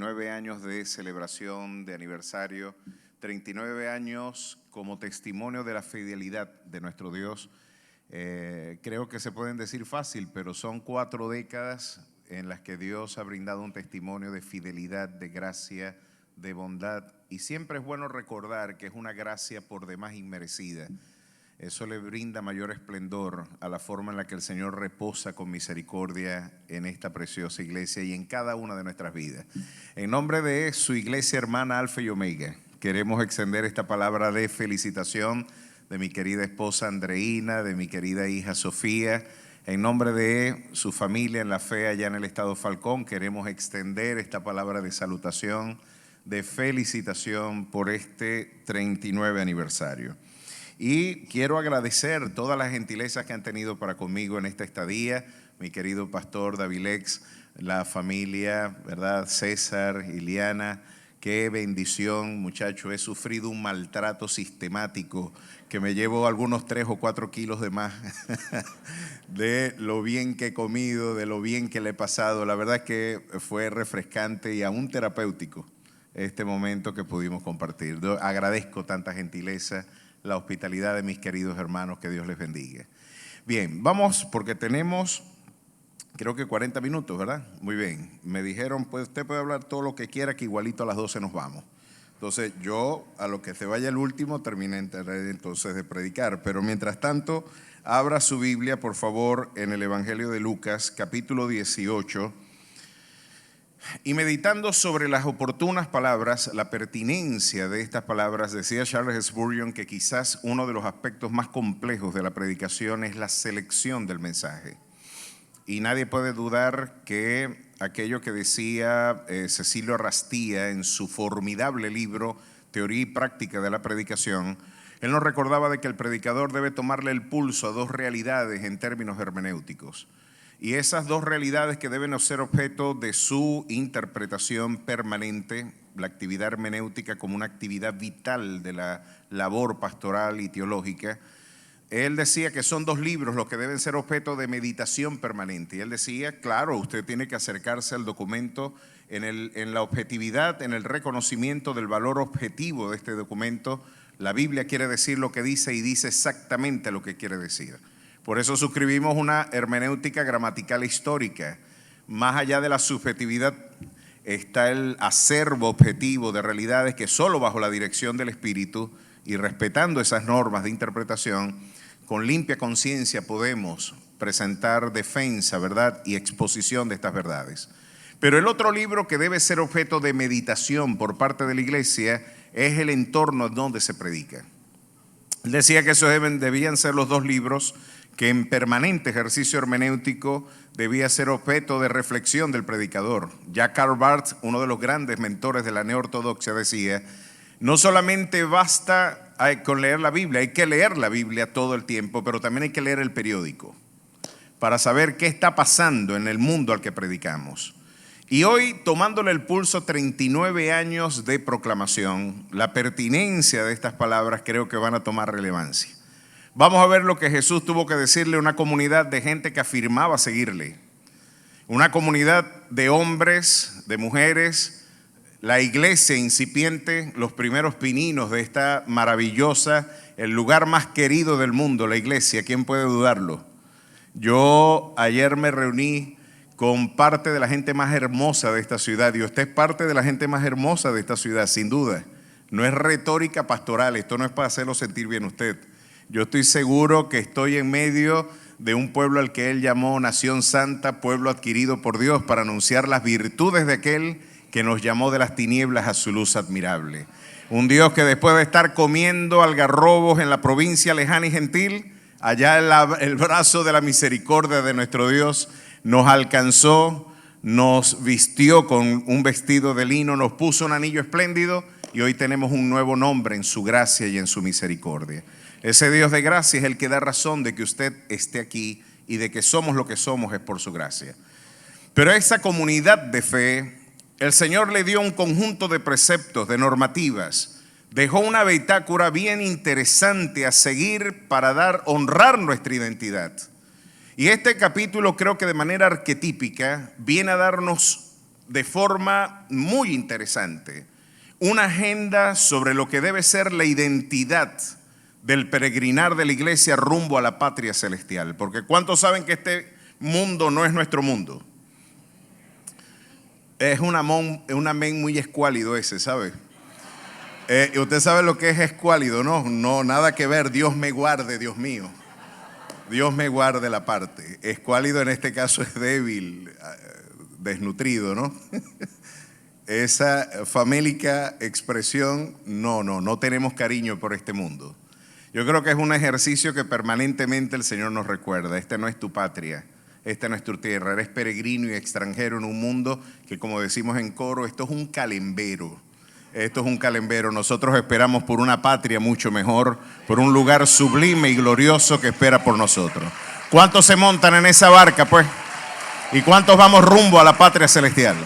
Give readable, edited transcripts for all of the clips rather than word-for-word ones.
39 años de celebración de aniversario, 39 años como testimonio de la fidelidad de nuestro Dios. Creo que se pueden decir fácil, pero son 4 décadas en las que Dios ha brindado un testimonio de fidelidad, de gracia, de bondad. Y siempre es bueno recordar que es una gracia por demás inmerecida. Eso le brinda mayor esplendor a la forma en la que el Señor reposa con misericordia en esta preciosa iglesia y en cada una de nuestras vidas. En nombre de su iglesia hermana Alfa y Omega, queremos extender esta palabra de felicitación de mi querida esposa Andreina, de mi querida hija Sofía. En nombre de su familia en la fe allá en el estado Falcón, queremos extender esta palabra de salutación, de felicitación por este 39 aniversario. Y quiero agradecer todas las gentilezas que han tenido para conmigo en esta estadía, mi querido pastor Davilex, la familia, ¿verdad? César, Iliana, qué bendición, muchacho. He sufrido un maltrato sistemático que me llevo algunos 3 o 4 kilos de más de lo bien que he comido, de lo bien que le he pasado. La verdad que fue refrescante y aún terapéutico este momento que pudimos compartir. Yo agradezco tanta gentileza, la hospitalidad de mis queridos hermanos, que Dios les bendiga. Bien, vamos porque tenemos, creo que 40 minutos, ¿verdad? Muy bien, me dijeron, pues usted puede hablar todo lo que quiera, que igualito a las 12 nos vamos. Entonces yo, a lo que se vaya el último, terminé entonces de predicar. Pero mientras tanto, abra su Biblia, por favor, en el Evangelio de Lucas, capítulo 18, y meditando sobre las oportunas palabras, la pertinencia de estas palabras, decía Charles Spurgeon que quizás uno de los aspectos más complejos de la predicación es la selección del mensaje. Y nadie puede dudar que aquello que decía Cecilio Rastía en su formidable libro Teoría y Práctica de la Predicación, él nos recordaba de que el predicador debe tomarle el pulso a 2 realidades en términos hermenéuticos. Y esas 2 realidades que deben ser objeto de su interpretación permanente, la actividad hermenéutica como una actividad vital de la labor pastoral y teológica. Él decía que son 2 libros los que deben ser objeto de meditación permanente. Y él decía, claro, usted tiene que acercarse al documento en la objetividad, en el reconocimiento del valor objetivo de este documento. La Biblia quiere decir lo que dice y dice exactamente lo que quiere decir. Por eso suscribimos una hermenéutica gramatical histórica. Más allá de la subjetividad está el acervo objetivo de realidades que solo bajo la dirección del Espíritu y respetando esas normas de interpretación, con limpia conciencia podemos presentar defensa, verdad, y exposición de estas verdades. Pero el otro libro que debe ser objeto de meditación por parte de la iglesia es el entorno donde se predica. Él decía que esos debían ser los 2 libros que en permanente ejercicio hermenéutico debía ser objeto de reflexión del predicador. Ya Karl Barth, uno de los grandes mentores de la neortodoxia, decía, no solamente basta con leer la Biblia, hay que leer la Biblia todo el tiempo, pero también hay que leer el periódico para saber qué está pasando en el mundo al que predicamos. Y hoy, tomándole el pulso 39 años de proclamación, la pertinencia de estas palabras creo que van a tomar relevancia. Vamos a ver lo que Jesús tuvo que decirle a una comunidad de gente que afirmaba seguirle. Una comunidad de hombres, de mujeres, la iglesia incipiente, los primeros pininos de esta maravillosa, el lugar más querido del mundo, la iglesia. ¿Quién puede dudarlo? Yo ayer me reuní con parte de la gente más hermosa de esta ciudad, y usted es parte de la gente más hermosa de esta ciudad, sin duda. No es retórica pastoral, esto no es para hacerlo sentir bien usted. Yo estoy seguro que estoy en medio de un pueblo al que él llamó Nación Santa, pueblo adquirido por Dios, para anunciar las virtudes de aquel que nos llamó de las tinieblas a su luz admirable. Un Dios que después de estar comiendo algarrobos en la provincia lejana y gentil, allá el brazo de la misericordia de nuestro Dios nos alcanzó, nos vistió con un vestido de lino, nos puso un anillo espléndido y hoy tenemos un nuevo nombre en su gracia y en su misericordia. Ese Dios de gracia es el que da razón de que usted esté aquí y de que somos lo que somos es por su gracia. Pero a esa comunidad de fe, el Señor le dio un conjunto de preceptos, de normativas. Dejó una bitácora bien interesante a seguir para honrar nuestra identidad. Y este capítulo creo que de manera arquetípica viene a darnos de forma muy interesante una agenda sobre lo que debe ser la identidad del peregrinar de la iglesia rumbo a la patria celestial. Porque ¿cuántos saben que este mundo no es nuestro mundo? Es un amén muy escuálido ese, ¿sabe? Usted sabe lo que es escuálido, ¿no? No, nada que ver. Dios me guarde, Dios mío. Dios me guarde la parte. Escuálido en este caso es débil, desnutrido, ¿no? Esa famélica expresión, no tenemos cariño por este mundo. Yo creo que es un ejercicio que permanentemente el Señor nos recuerda. Esta no es tu patria, esta no es tu tierra. Eres peregrino y extranjero en un mundo que, como decimos en coro, esto es un calembero. Esto es un calembero. Nosotros esperamos por una patria mucho mejor, por un lugar sublime y glorioso que espera por nosotros. ¿Cuántos se montan en esa barca, pues? ¿Y cuántos vamos rumbo a la patria celestial?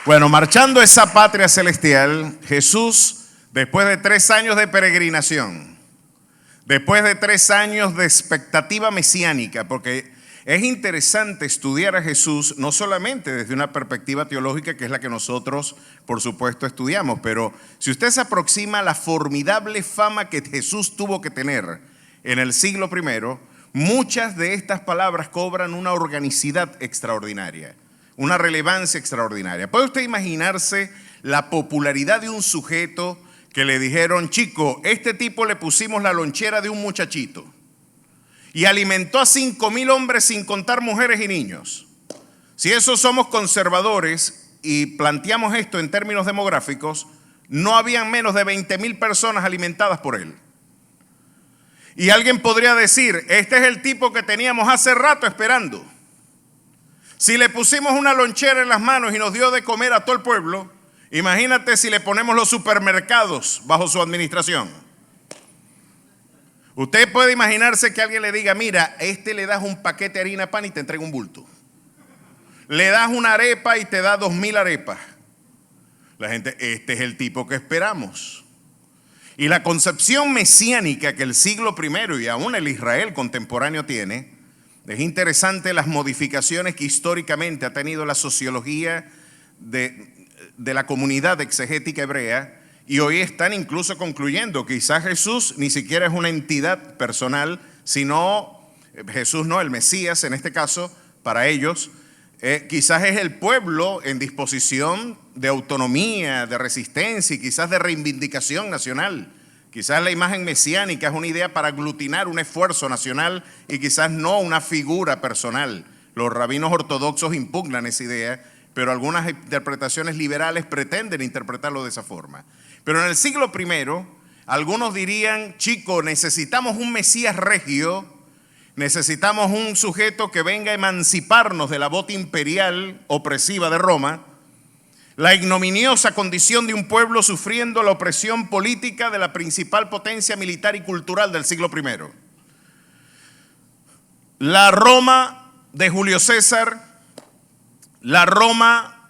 Bueno, marchando a esa patria celestial, Jesús, después de 3 años de peregrinación, después de 3 años de expectativa mesiánica, porque es interesante estudiar a Jesús no solamente desde una perspectiva teológica, que es la que nosotros, por supuesto, estudiamos, pero si usted se aproxima a la formidable fama que Jesús tuvo que tener en el siglo I, muchas de estas palabras cobran una organicidad extraordinaria, una relevancia extraordinaria. ¿Puede usted imaginarse la popularidad de un sujeto que le dijeron, chico, este tipo le pusimos la lonchera de un muchachito y alimentó a 5,000 hombres sin contar mujeres y niños? Si esos somos conservadores y planteamos esto en términos demográficos, no habían menos de 20,000 personas alimentadas por él. Y alguien podría decir, este es el tipo que teníamos hace rato esperando. Si le pusimos una lonchera en las manos y nos dio de comer a todo el pueblo, imagínate si le ponemos los supermercados bajo su administración. Usted puede imaginarse que alguien le diga, mira, a este le das un paquete de harina pan y te entrega un bulto. Le das una arepa y te da 2,000 arepas. La gente, este es el tipo que esperamos. Y la concepción mesiánica que el siglo I y aún el Israel contemporáneo tiene, es interesante las modificaciones que históricamente ha tenido la sociología de la comunidad exegética hebrea, y hoy están incluso concluyendo que quizás Jesús ni siquiera es una entidad personal, sino Jesús no, el Mesías en este caso, para ellos, quizás es el pueblo en disposición de autonomía, de resistencia y quizás de reivindicación nacional. Quizás la imagen mesiánica es una idea para aglutinar un esfuerzo nacional y quizás no una figura personal. Los rabinos ortodoxos impugnan esa idea, pero algunas interpretaciones liberales pretenden interpretarlo de esa forma. Pero en el siglo I, algunos dirían, chico, necesitamos un Mesías regio, necesitamos un sujeto que venga a emanciparnos de la bota imperial opresiva de Roma, la ignominiosa condición de un pueblo sufriendo la opresión política de la principal potencia militar y cultural del siglo I. La Roma de Julio César, la Roma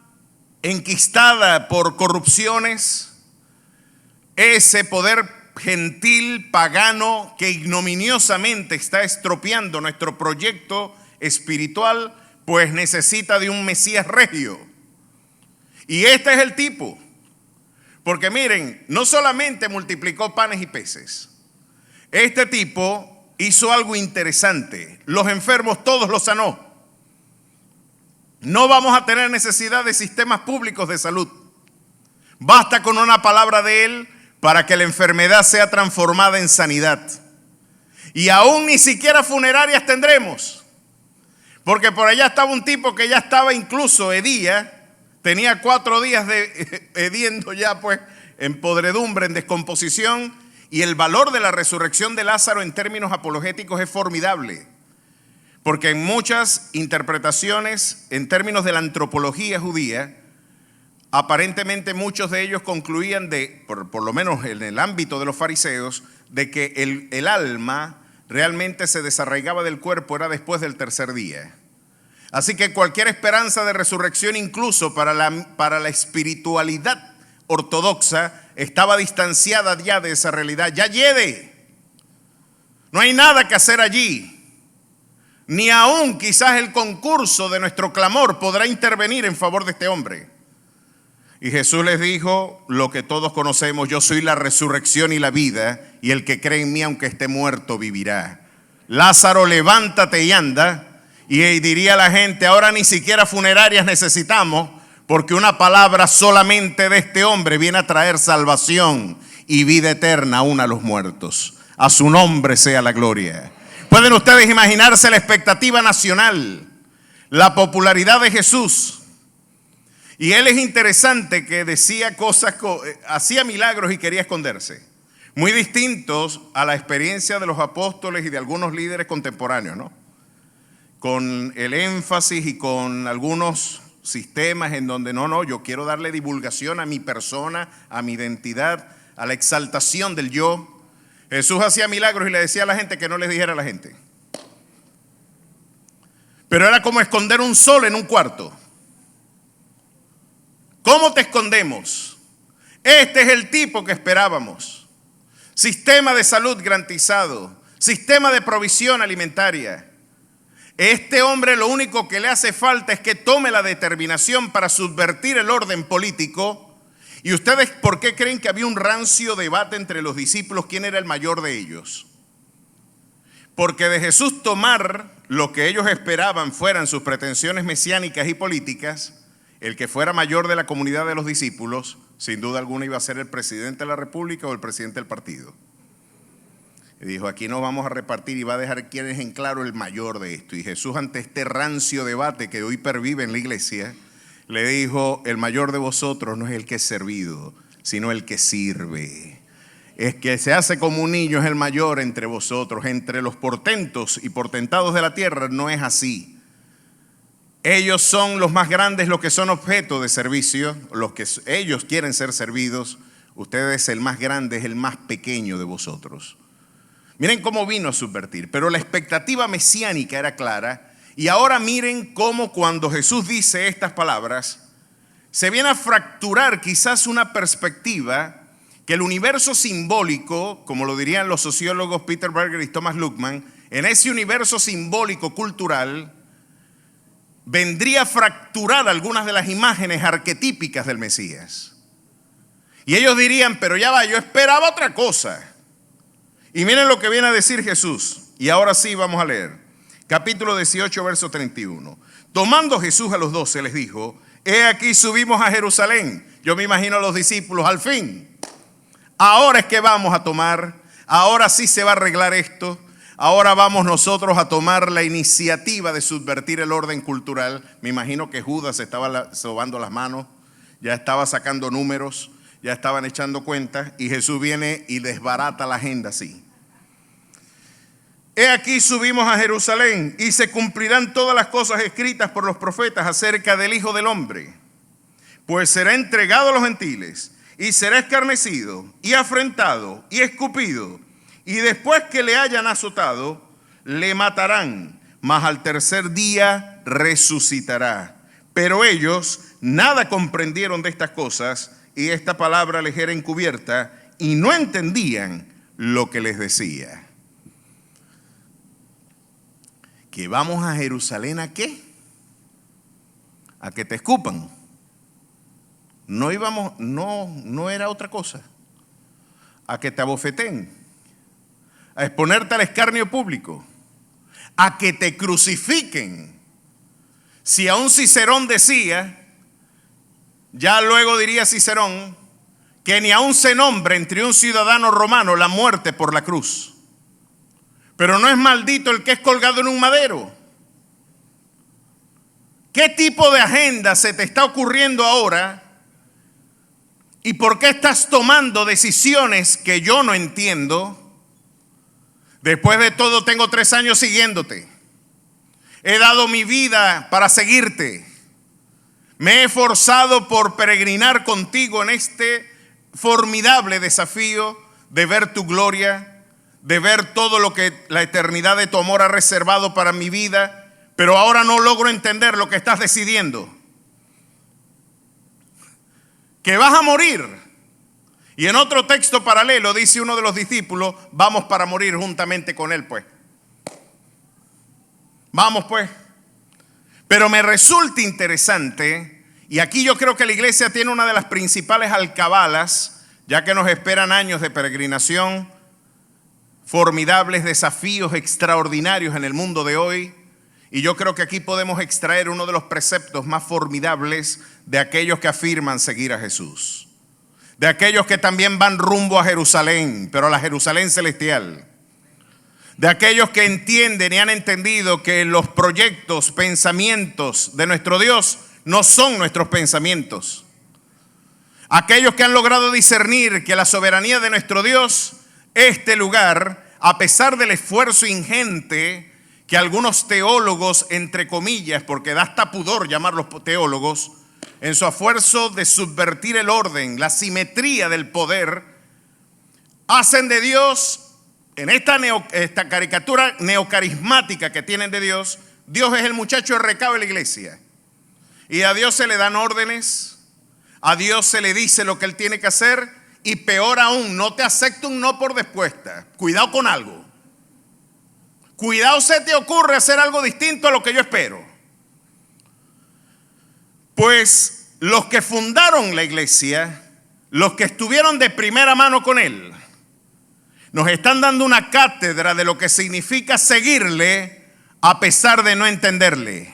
enquistada por corrupciones, ese poder gentil, pagano, que ignominiosamente está estropeando nuestro proyecto espiritual, pues necesita de un Mesías regio. Y este es el tipo, porque miren, no solamente multiplicó panes y peces, este tipo hizo algo interesante, los enfermos todos los sanó. No vamos a tener necesidad de sistemas públicos de salud, basta con una palabra de él para que la enfermedad sea transformada en sanidad. Y aún ni siquiera funerarias tendremos, porque por allá estaba un tipo que ya estaba incluso hedía. Tenía 4 días de hediendo ya pues en podredumbre, en descomposición, y el valor de la resurrección de Lázaro en términos apologéticos es formidable, porque en muchas interpretaciones en términos de la antropología judía, aparentemente muchos de ellos concluían por lo menos en el ámbito de los fariseos, de que el alma realmente se desarraigaba del cuerpo era después del 3er día. Así que cualquier esperanza de resurrección, incluso para la espiritualidad ortodoxa, estaba distanciada ya de esa realidad. Ya yede, no hay nada que hacer allí. Ni aún quizás el concurso de nuestro clamor podrá intervenir en favor de este hombre. Y Jesús les dijo lo que todos conocemos: yo soy la resurrección y la vida, y el que cree en mí, aunque esté muerto, vivirá. Lázaro, levántate y anda. Y diría la gente: ahora ni siquiera funerarias necesitamos, porque una palabra solamente de este hombre viene a traer salvación y vida eterna aún a los muertos. A su nombre sea la gloria. ¿Pueden ustedes imaginarse la expectativa nacional, la popularidad de Jesús? Y él es interesante que decía cosas, hacía milagros y quería esconderse. Muy distintos a la experiencia de los apóstoles y de algunos líderes contemporáneos, ¿no? Con el énfasis y con algunos sistemas en donde yo quiero darle divulgación a mi persona, a mi identidad, a la exaltación del yo. Jesús hacía milagros y le decía a la gente que no les dijera a la gente. Pero era como esconder un sol en un cuarto. ¿Cómo te escondemos? Este es el tipo que esperábamos. Sistema de salud garantizado, sistema de provisión alimentaria. Este hombre lo único que le hace falta es que tome la determinación para subvertir el orden político. ¿Y ustedes por qué creen que había un rancio debate entre los discípulos quién era el mayor de ellos? Porque de Jesús tomar lo que ellos esperaban fueran sus pretensiones mesiánicas y políticas, el que fuera mayor de la comunidad de los discípulos, sin duda alguna iba a ser el presidente de la República o el presidente del partido. Y dijo: aquí no vamos a repartir, y va a dejar quién es en claro el mayor de esto. Y Jesús, ante este rancio debate que hoy pervive en la iglesia, le dijo: el mayor de vosotros no es el que es servido, sino el que sirve. Es que se hace como un niño, es el mayor entre vosotros. Entre los portentos y portentados de la tierra no es así. Ellos son los más grandes, los que son objeto de servicio, los que ellos quieren ser servidos. Ustedes, el más grande es el más pequeño de vosotros. Miren cómo vino a subvertir, pero la expectativa mesiánica era clara. Y ahora miren cómo cuando Jesús dice estas palabras, se viene a fracturar quizás una perspectiva que el universo simbólico, como lo dirían los sociólogos Peter Berger y Thomas Luckmann, en ese universo simbólico cultural, vendría a fracturar algunas de las imágenes arquetípicas del Mesías. Y ellos dirían: pero ya va, yo esperaba otra cosa. Y miren lo que viene a decir Jesús. Y ahora sí vamos a leer. Capítulo 18, verso 31. Tomando Jesús a los 12, les dijo: he aquí subimos a Jerusalén. Yo me imagino a los discípulos: al fin, ahora es que vamos a tomar, ahora sí se va a arreglar esto. Ahora vamos nosotros a tomar la iniciativa de subvertir el orden cultural. Me imagino que Judas estaba sobando las manos, ya estaba sacando números, ya estaban echando cuentas, y Jesús viene y desbarata la agenda así. He aquí subimos a Jerusalén y se cumplirán todas las cosas escritas por los profetas acerca del Hijo del Hombre. Pues será entregado a los gentiles y será escarnecido y afrentado y escupido. Y después que le hayan azotado, le matarán, mas al tercer día resucitará. Pero ellos nada comprendieron de estas cosas, y esta palabra les era encubierta, y no entendían lo que les decía. ¿Que vamos a Jerusalén a qué? ¿A que te escupan? No íbamos, no era otra cosa. A que te abofeten, a exponerte al escarnio público, a que te crucifiquen. Si aún Cicerón decía, ya luego diría Cicerón, que ni aún se nombre entre un ciudadano romano la muerte por la cruz. Pero no es maldito el que es colgado en un madero. ¿Qué tipo de agenda se te está ocurriendo ahora? ¿Y por qué estás tomando decisiones que yo no entiendo? Después de todo, tengo 3 años siguiéndote. He dado mi vida para seguirte. Me he esforzado por peregrinar contigo en este formidable desafío de ver tu gloria, de ver todo lo que la eternidad de tu amor ha reservado para mi vida, pero ahora no logro entender lo que estás decidiendo. Que vas a morir. Y en otro texto paralelo dice uno de los discípulos: vamos para morir juntamente con él, pues. Vamos pues. Pero me resulta interesante, y aquí yo creo que la iglesia tiene una de las principales alcabalas, ya que nos esperan años de peregrinación, formidables desafíos extraordinarios en el mundo de hoy, y yo creo que aquí podemos extraer uno de los preceptos más formidables de aquellos que afirman seguir a Jesús, de aquellos que también van rumbo a Jerusalén, pero a la Jerusalén celestial, de aquellos que entienden y han entendido que los proyectos, pensamientos de nuestro Dios no son nuestros pensamientos. Aquellos que han logrado discernir que la soberanía de nuestro Dios, este lugar, a pesar del esfuerzo ingente que algunos teólogos, entre comillas, porque da hasta pudor llamarlos teólogos, en su esfuerzo de subvertir el orden, la simetría del poder, hacen de Dios, en esta caricatura neocarismática que tienen de Dios, Dios es el muchacho de recado de la iglesia. Y a Dios se le dan órdenes, a Dios se le dice lo que Él tiene que hacer, y peor aún, no te acepto un no por respuesta. Cuidado con algo. Cuidado se te ocurre hacer algo distinto a lo que yo espero. Pues los que fundaron la iglesia, los que estuvieron de primera mano con Él, nos están dando una cátedra de lo que significa seguirle a pesar de no entenderle.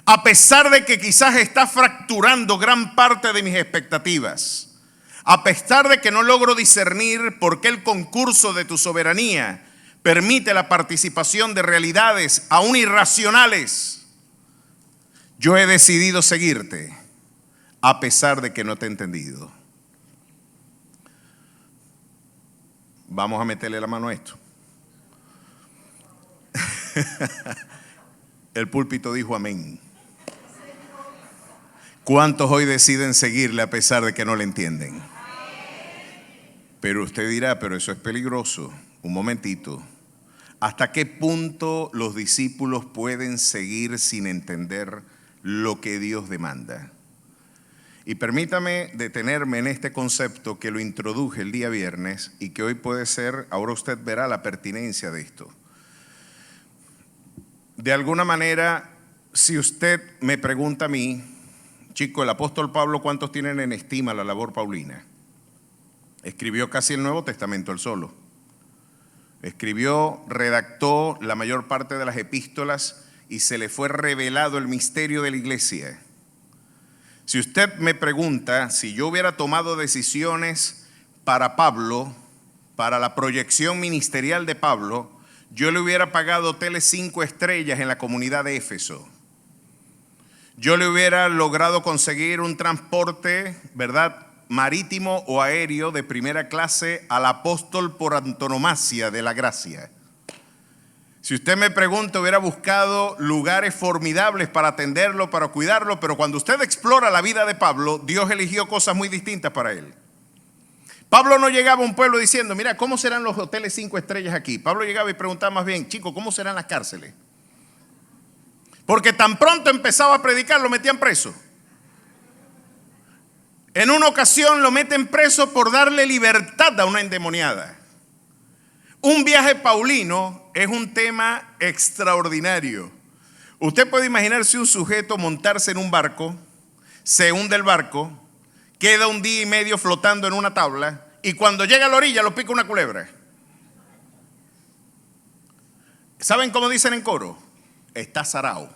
A pesar de que quizás está fracturando gran parte de mis expectativas. A pesar de que no logro discernir por qué el concurso de tu soberanía permite la participación de realidades aún irracionales. Yo he decidido seguirte a pesar de que no te he entendido. Vamos a meterle la mano a esto. El púlpito dijo amén. ¿Cuántos hoy deciden seguirle a pesar de que no le entienden? Pero usted dirá, pero eso es peligroso. Un momentito. ¿Hasta qué punto los discípulos pueden seguir sin entender lo que Dios demanda? Y permítame detenerme en este concepto que lo introduje el día viernes y que hoy puede ser, ahora usted verá la pertinencia de esto. De alguna manera, si usted me pregunta a mí, chico, el apóstol Pablo, ¿cuántos tienen en estima la labor paulina? Escribió casi el Nuevo Testamento él solo. Escribió, redactó la mayor parte de las epístolas y se le fue revelado el misterio de la iglesia. Si usted me pregunta si yo hubiera tomado decisiones para Pablo, para la proyección ministerial de Pablo, yo le hubiera pagado hoteles 5 estrellas en la comunidad de Éfeso. Yo le hubiera logrado conseguir un transporte, ¿verdad?, marítimo o aéreo de primera clase al apóstol por antonomasia de la gracia. Si usted me pregunta, hubiera buscado lugares formidables para atenderlo, para cuidarlo, pero cuando usted explora la vida de Pablo, Dios eligió cosas muy distintas para él. Pablo no llegaba a un pueblo diciendo, mira, ¿cómo serán los hoteles 5 estrellas aquí? Pablo llegaba y preguntaba más bien, chico, ¿cómo serán las cárceles? Porque tan pronto empezaba a predicar, lo metían preso. En una ocasión lo meten preso por darle libertad a una endemoniada. Un viaje paulino es un tema extraordinario. Usted puede imaginarse un sujeto montarse en un barco, se hunde el barco, queda un día y medio flotando en una tabla y cuando llega a la orilla lo pica una culebra. ¿Saben cómo dicen en coro? Está zarao.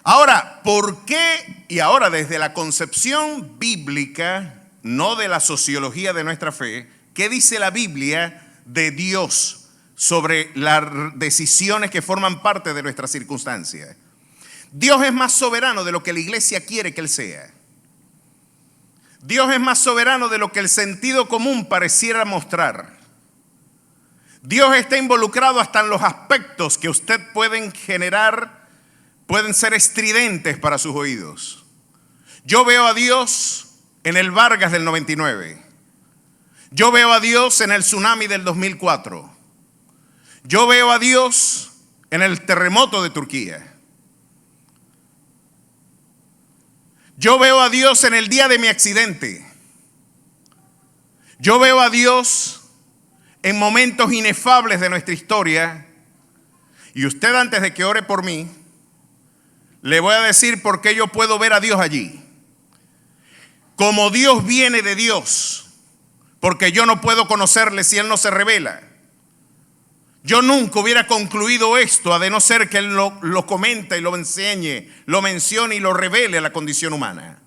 Ahora, ¿por qué? Y ahora desde la concepción bíblica, no de la sociología de nuestra fe, ¿qué dice la Biblia de Dios sobre las decisiones que forman parte de nuestras circunstancias? Dios es más soberano de lo que la iglesia quiere que Él sea. Dios es más soberano de lo que el sentido común pareciera mostrar. Dios está involucrado hasta en los aspectos que usted pueden generar, pueden ser estridentes para sus oídos. Yo veo a Dios en el Vargas del 99. Yo veo a Dios en el tsunami del 2004. Yo veo a Dios en el terremoto de Turquía. Yo veo a Dios en el día de mi accidente. Yo veo a Dios en momentos inefables de nuestra historia. Y usted, antes de que ore por mí, le voy a decir por qué yo puedo ver a Dios allí. Como Dios viene de Dios, porque yo no puedo conocerle si Él no se revela. Yo nunca hubiera concluido esto a de no ser que Él lo comenta y lo enseñe, lo mencione y lo revele a la condición humana.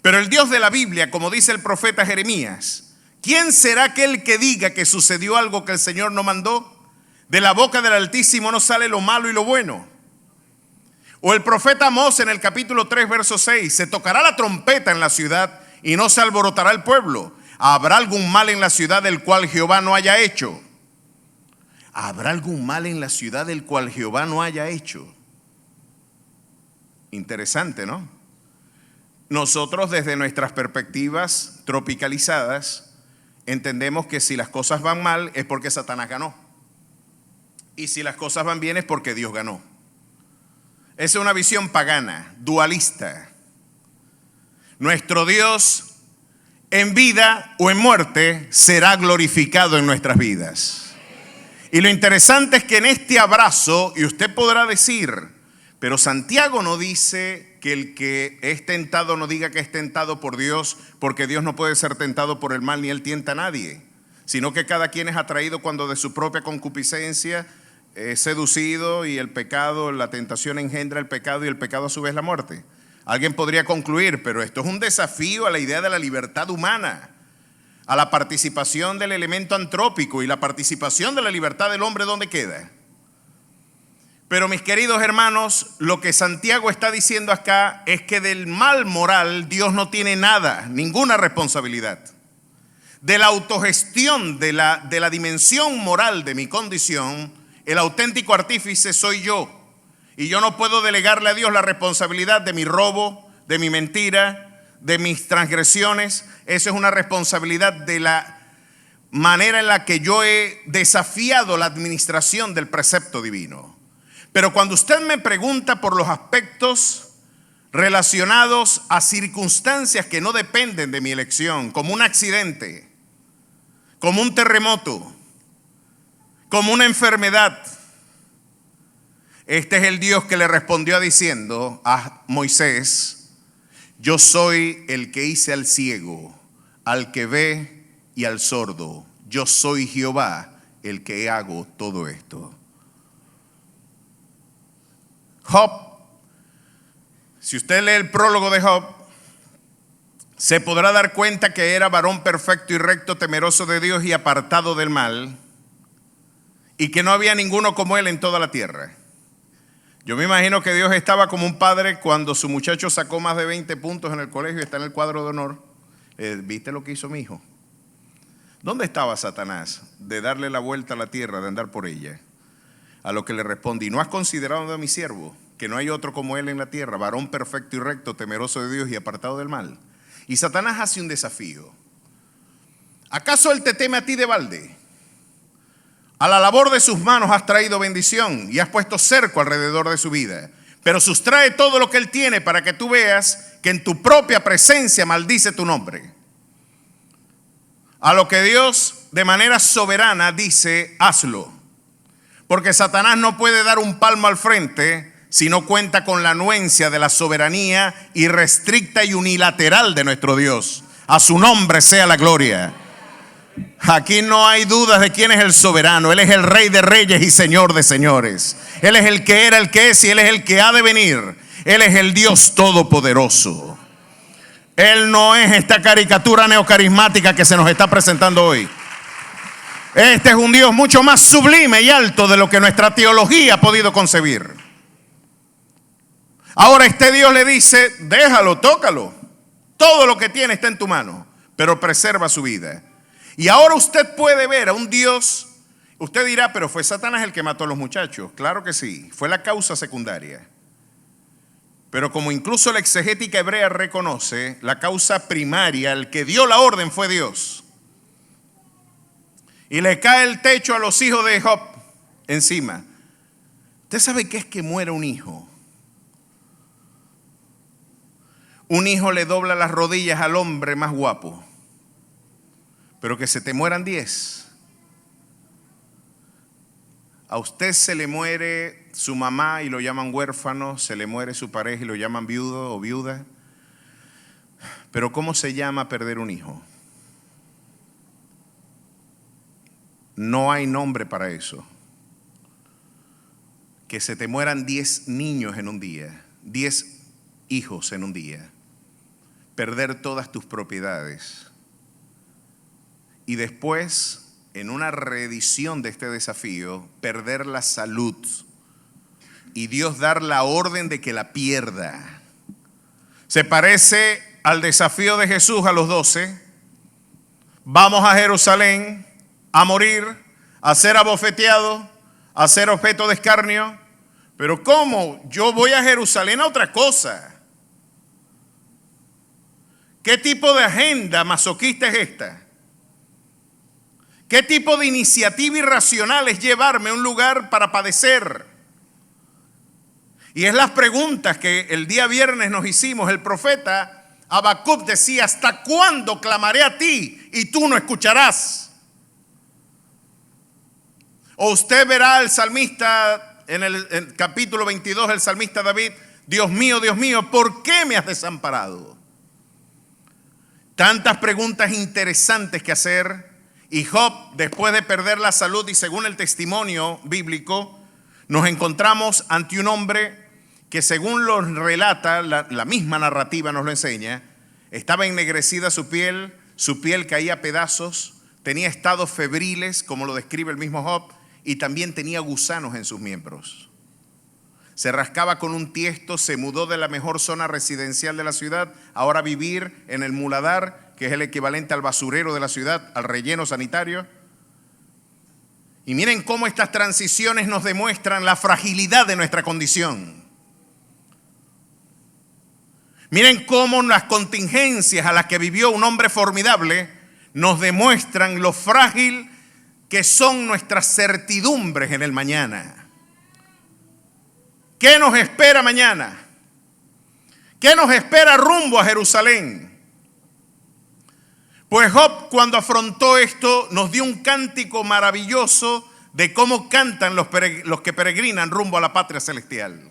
Pero el Dios de la Biblia, como dice el profeta Jeremías, ¿quién será aquel que diga que sucedió algo que el Señor no mandó? De la boca del Altísimo no sale lo malo y lo bueno. O el profeta Amós en el capítulo 3, verso 6, se tocará la trompeta en la ciudad y no se alborotará el pueblo. ¿Habrá algún mal en la ciudad del cual Jehová no haya hecho? ¿Habrá algún mal en la ciudad del cual Jehová no haya hecho? Interesante, ¿no? Nosotros desde nuestras perspectivas tropicalizadas entendemos que si las cosas van mal es porque Satanás ganó. Y si las cosas van bien es porque Dios ganó. Esa es una visión pagana, dualista. Nuestro Dios en vida o en muerte será glorificado en nuestras vidas. Y lo interesante es que en este abrazo, y usted podrá decir, pero Santiago no dice que el que es tentado no diga que es tentado por Dios, porque Dios no puede ser tentado por el mal ni Él tienta a nadie, sino que cada quien es atraído cuando de su propia concupiscencia es seducido, y el pecado, la tentación engendra el pecado y el pecado a su vez la muerte. Alguien podría concluir, pero esto es un desafío a la idea de la libertad humana, a la participación del elemento antrópico, y la participación de la libertad del hombre, ¿dónde queda? Pero mis queridos hermanos, lo que Santiago está diciendo acá es que del mal moral Dios no tiene nada, ninguna responsabilidad. De la autogestión, de la dimensión moral de mi condición, el auténtico artífice soy yo. Y yo no puedo delegarle a Dios la responsabilidad de mi robo, de mi mentira, de mis transgresiones. Eso es una responsabilidad de la manera en la que yo he desafiado la administración del precepto divino. Pero cuando usted me pregunta por los aspectos relacionados a circunstancias que no dependen de mi elección, como un accidente, como un terremoto, como una enfermedad, este es el Dios que le respondió diciendo a Moisés: yo soy el que hice al ciego, al que ve y al sordo. Yo soy Jehová el que hago todo esto. Job, si usted lee el prólogo de Job, se podrá dar cuenta que era varón perfecto y recto, temeroso de Dios y apartado del mal, y que no había ninguno como él en toda la tierra. Yo me imagino que Dios estaba como un padre cuando su muchacho sacó más de 20 puntos en el colegio y está en el cuadro de honor. ¿Viste lo que hizo mi hijo? ¿Dónde estaba Satanás de darle la vuelta a la tierra, de andar por ella? A lo que le responde: ¿y no has considerado a mi siervo, que no hay otro como él en la tierra, varón perfecto y recto, temeroso de Dios y apartado del mal? Y Satanás hace un desafío. ¿Acaso él te teme a ti de balde? A la labor de sus manos has traído bendición y has puesto cerco alrededor de su vida. Pero sustrae todo lo que él tiene para que tú veas que en tu propia presencia maldice tu nombre. A lo que Dios de manera soberana dice: hazlo. Porque Satanás no puede dar un palmo al frente si no cuenta con la anuencia de la soberanía irrestricta y unilateral de nuestro Dios. A su nombre sea la gloria. Aquí no hay dudas de quién es el soberano. Él es el Rey de reyes y Señor de señores. Él es el que era, el que es y Él es el que ha de venir. Él es el Dios todopoderoso. Él no es esta caricatura neocarismática que se nos está presentando hoy. Este es un Dios mucho más sublime y alto de lo que nuestra teología ha podido concebir. Ahora este Dios le dice: déjalo, tócalo. Todo lo que tiene está en tu mano, pero preserva su vida. Y ahora usted puede ver a un Dios. Usted dirá: pero fue Satanás el que mató a los muchachos. Claro que sí, fue la causa secundaria. Pero como incluso la exegética hebrea reconoce, la causa primaria, el que dio la orden, fue Dios. Y le cae el techo a los hijos de Job encima. ¿Usted sabe qué es que muera un hijo? Un hijo le dobla las rodillas al hombre más guapo. Pero que se te mueran 10 A usted se le muere su mamá y lo llaman huérfano, se le muere su pareja y lo llaman viudo o viuda. Pero ¿cómo se llama perder un hijo? No hay nombre para eso. Que se te mueran 10 niños en un día, 10 hijos en un día, perder todas tus propiedades y después, en una reedición de este desafío, perder la salud y Dios dar la orden de que la pierda. Se parece al desafío de Jesús a los 12. Vamos a Jerusalén a morir, a ser abofeteado, a ser objeto de escarnio. Pero ¿cómo? Yo voy a Jerusalén a otra cosa. ¿Qué tipo de agenda masoquista es esta? ¿Qué tipo de iniciativa irracional es llevarme a un lugar para padecer? Y es las preguntas que el día viernes nos hicimos. El profeta Habacuc decía: ¿hasta cuándo clamaré a ti y tú no escucharás? O usted verá al salmista en el capítulo 22, el salmista David: Dios mío, ¿por qué me has desamparado? Tantas preguntas interesantes que hacer. Y Job, después de perder la salud y según el testimonio bíblico, nos encontramos ante un hombre que, según lo relata, la misma narrativa nos lo enseña, estaba ennegrecida su piel caía a pedazos, tenía estados febriles, como lo describe el mismo Job, y también tenía gusanos en sus miembros. Se rascaba con un tiesto, se mudó de la mejor zona residencial de la ciudad, ahora a vivir en el muladar, que es el equivalente al basurero de la ciudad, al relleno sanitario. Y miren cómo estas transiciones nos demuestran la fragilidad de nuestra condición. Miren cómo las contingencias a las que vivió un hombre formidable nos demuestran lo frágil que son nuestras certidumbres en el mañana. ¿Qué nos espera mañana? ¿Qué nos espera rumbo a Jerusalén? Pues Job, cuando afrontó esto, nos dio un cántico maravilloso de cómo cantan los que peregrinan rumbo a la patria celestial.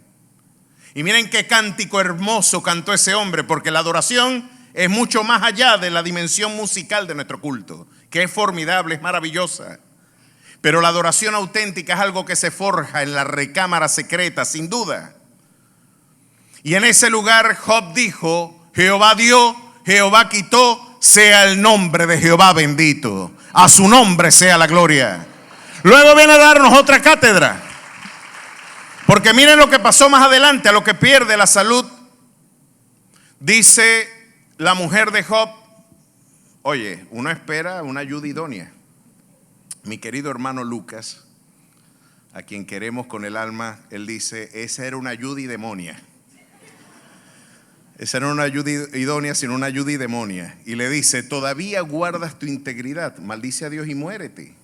Y miren qué cántico hermoso cantó ese hombre, porque la adoración es mucho más allá de la dimensión musical de nuestro culto, que es formidable, es maravillosa. Pero la adoración auténtica es algo que se forja en la recámara secreta, sin duda. Y en ese lugar Job dijo: Jehová dio, Jehová quitó, sea el nombre de Jehová bendito. A su nombre sea la gloria. Luego viene a darnos otra cátedra. Porque miren lo que pasó más adelante, a lo que pierde la salud. Dice la mujer de Job: oye, uno espera una ayuda idónea. Mi querido hermano Lucas, a quien queremos con el alma, él dice: esa era una ayuda idónea. Esa no era una ayuda idónea, sino una ayuda idónea. Y le dice: todavía guardas tu integridad, maldice a Dios y muérete.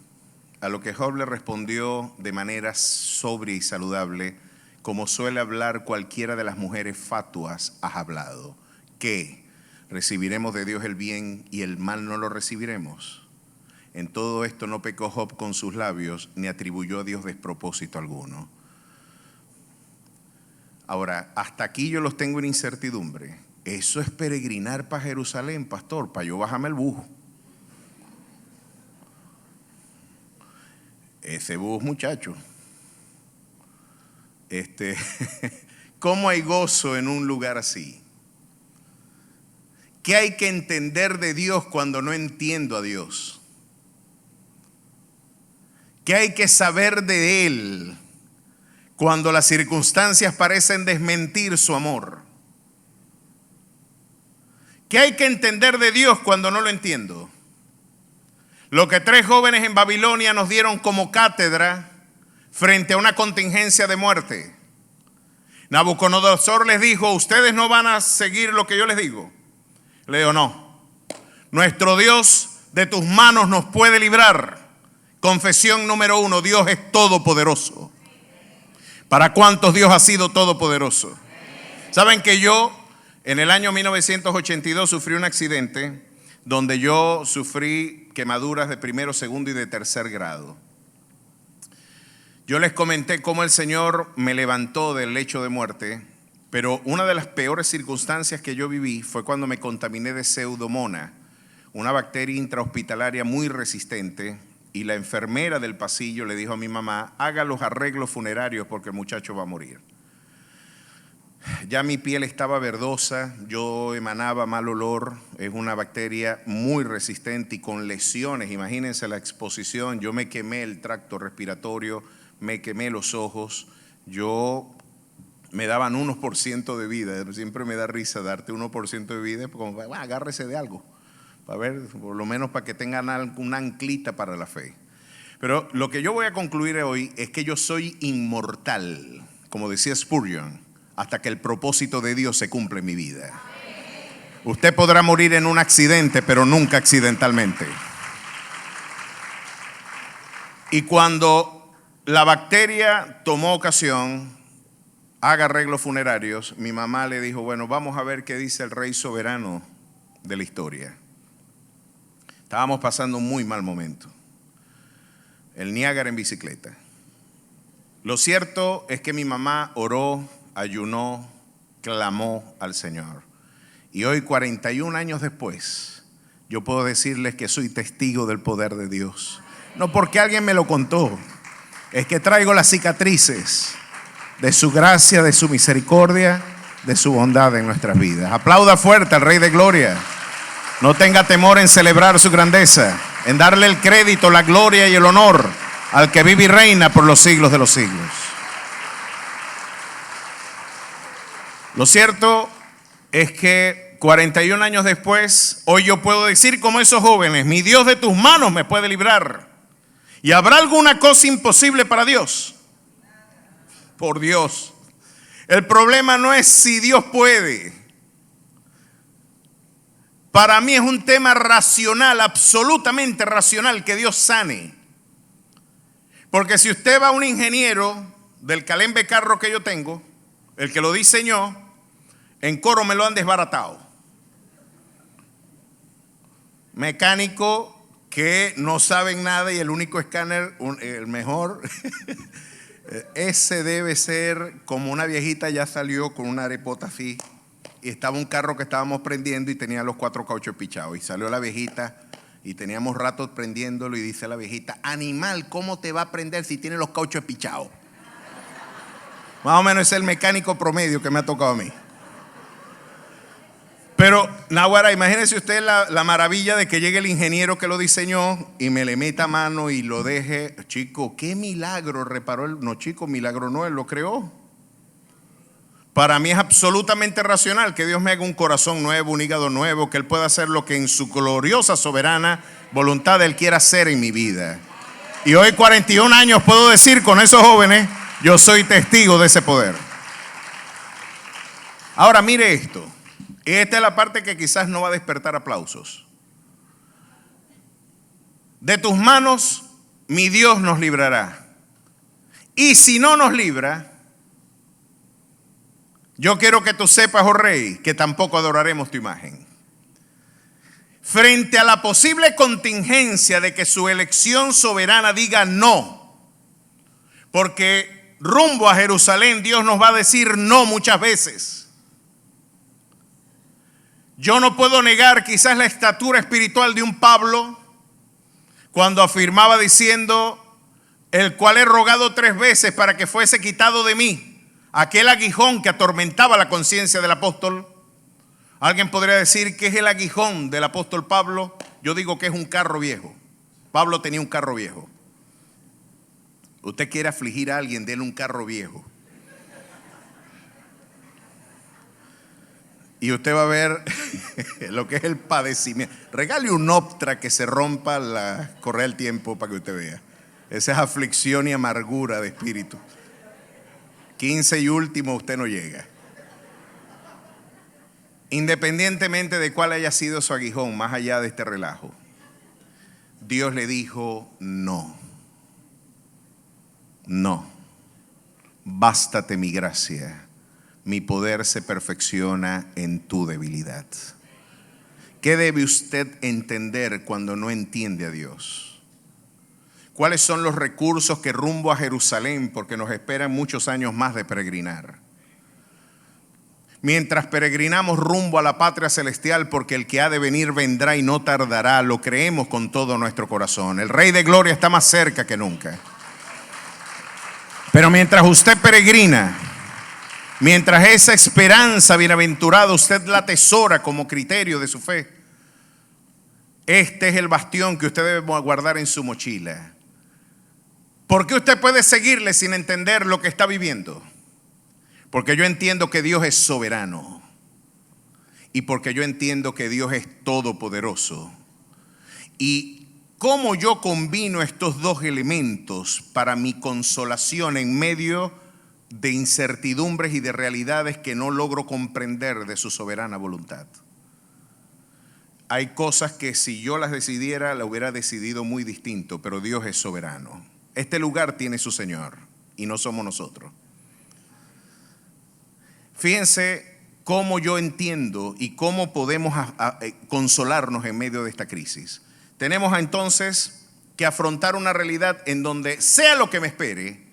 A lo que Job le respondió de manera sobria y saludable, como suele hablar cualquiera de las mujeres fatuas: has hablado. ¿Qué? ¿Recibiremos de Dios el bien y el mal no lo recibiremos? En todo esto no pecó Job con sus labios, ni atribuyó a Dios despropósito alguno. Ahora, hasta aquí yo los tengo en incertidumbre. Eso es peregrinar para Jerusalén, pastor, para yo bajarme el bus. Ese bus, muchacho. ¿Cómo hay gozo en un lugar así? ¿Qué hay que entender de Dios cuando no entiendo a Dios? ¿Qué hay que saber de Él cuando las circunstancias parecen desmentir su amor? ¿Qué hay que entender de Dios cuando no lo entiendo? Lo que 3 jóvenes en Babilonia nos dieron como cátedra frente a una contingencia de muerte. Nabucodonosor les dijo: ustedes no van a seguir lo que yo les digo. Le digo: no, nuestro Dios de tus manos nos puede librar. Confesión número 1, Dios es todopoderoso. ¿Para cuántos Dios ha sido todopoderoso? Saben que yo en el año 1982 sufrí un accidente donde yo sufrí quemaduras de 1º, 2º y de 3er grado. Yo les comenté cómo el Señor me levantó del lecho de muerte, pero una de las peores circunstancias que yo viví fue cuando me contaminé de Pseudomonas, una bacteria intrahospitalaria muy resistente, y la enfermera del pasillo le dijo a mi mamá: haga los arreglos funerarios porque el muchacho va a morir. Ya mi piel estaba verdosa, yo emanaba mal olor, es una bacteria muy resistente y con lesiones. Imagínense la exposición, yo me quemé el tracto respiratorio, me quemé los ojos, me daban 1% de vida, siempre me da risa darte 1% de vida, como bueno, agárrese de algo, para ver, por lo menos para que tengan una anclita para la fe. Pero lo que yo voy a concluir hoy es que yo soy inmortal, como decía Spurgeon, hasta que el propósito de Dios se cumple en mi vida. Usted podrá morir en un accidente, pero nunca accidentalmente. Y cuando la bacteria tomó ocasión, haga arreglos funerarios, mi mamá le dijo: bueno, vamos a ver qué dice el rey soberano de la historia. Estábamos pasando un muy mal momento. El Niágara en bicicleta. Lo cierto es que mi mamá oró, ayunó, clamó al Señor. Y hoy, 41 años después, yo puedo decirles que soy testigo del poder de Dios. No porque alguien me lo contó, es que traigo las cicatrices de su gracia, de su misericordia, de su bondad en nuestras vidas. Aplauda fuerte al Rey de Gloria. No tenga temor en celebrar su grandeza, en darle el crédito, la gloria y el honor al que vive y reina por los siglos de los siglos. Lo cierto es que 41 años después, hoy yo puedo decir como esos jóvenes: mi Dios de tus manos me puede librar. ¿Y habrá alguna cosa imposible para Dios? Por Dios. El problema no es si Dios puede. Para mí es un tema racional, absolutamente racional, que Dios sane. Porque si usted va a un ingeniero del calembe carro que yo tengo, el que lo diseñó, en Coro me lo han desbaratado. Mecánico que no saben nada y el único escáner, el mejor, ese debe ser como una viejita ya salió con una arepota así. Y estaba un carro que estábamos prendiendo y tenía los 4 cauchos pichados. Y salió la viejita y teníamos rato prendiéndolo y dice la viejita: animal, ¿cómo te va a prender si tiene los cauchos pichados? Más o menos es el mecánico promedio que me ha tocado a mí. Pero, Nahuara, imagínese usted la maravilla de que llegue el ingeniero que lo diseñó y me le meta mano y lo deje. Chico, qué milagro reparó él. No, chico, milagro no, él lo creó. Para mí es absolutamente racional que Dios me haga un corazón nuevo, un hígado nuevo, que Él pueda hacer lo que en su gloriosa, soberana voluntad Él quiera hacer en mi vida. Y hoy, 41 años, puedo decir con esos jóvenes: yo soy testigo de ese poder. Ahora mire esto. Esta es la parte que quizás no va a despertar aplausos. De tus manos mi Dios nos librará. Y si no nos libra, yo quiero que tú sepas, oh Rey, que tampoco adoraremos tu imagen. Frente a la posible contingencia de que su elección soberana diga no, porque rumbo a Jerusalén Dios nos va a decir no muchas veces. Yo no puedo negar quizás la estatura espiritual de un Pablo cuando afirmaba diciendo: el cual he rogado 3 veces para que fuese quitado de mí aquel aguijón que atormentaba la conciencia del apóstol. Alguien podría decir: ¿qué es el aguijón del apóstol Pablo? Yo digo que es un carro viejo. Pablo tenía un carro viejo. Usted quiere afligir a alguien, déle un carro viejo. Y usted va a ver lo que es el padecimiento. Regale un Optra que se rompa la correa del tiempo para que usted vea. Esa es aflicción y amargura de espíritu. 15 y último usted no llega. Independientemente de cuál haya sido su aguijón, más allá de este relajo, Dios le dijo: no, no, bástate mi gracia, mi poder se perfecciona en tu debilidad. ¿Qué debe usted entender cuando no entiende a Dios? cuáles son los recursos que rumbo a Jerusalén, porque nos esperan muchos años más de peregrinar. Mientras peregrinamos rumbo a la patria celestial, porque el que ha de venir vendrá y no tardará, lo creemos con todo nuestro corazón. El Rey de Gloria está más cerca que nunca. Pero mientras usted peregrina, mientras esa esperanza bienaventurada usted la atesora como criterio de su fe, este es el bastión que usted debe guardar en su mochila. ¿Por qué usted puede seguirle sin entender lo que está viviendo? Porque yo entiendo que Dios es soberano y porque yo entiendo que Dios es todopoderoso. Y cómo yo combino estos dos elementos para mi consolación en medio de incertidumbres y de realidades que no logro comprender de su soberana voluntad. Hay cosas que si yo las decidiera, las hubiera decidido muy distinto, pero Dios es soberano. Este lugar tiene su Señor y no somos nosotros. Fíjense cómo yo entiendo y cómo podemos consolarnos en medio de esta crisis. Tenemos entonces que afrontar una realidad en donde, sea lo que me espere,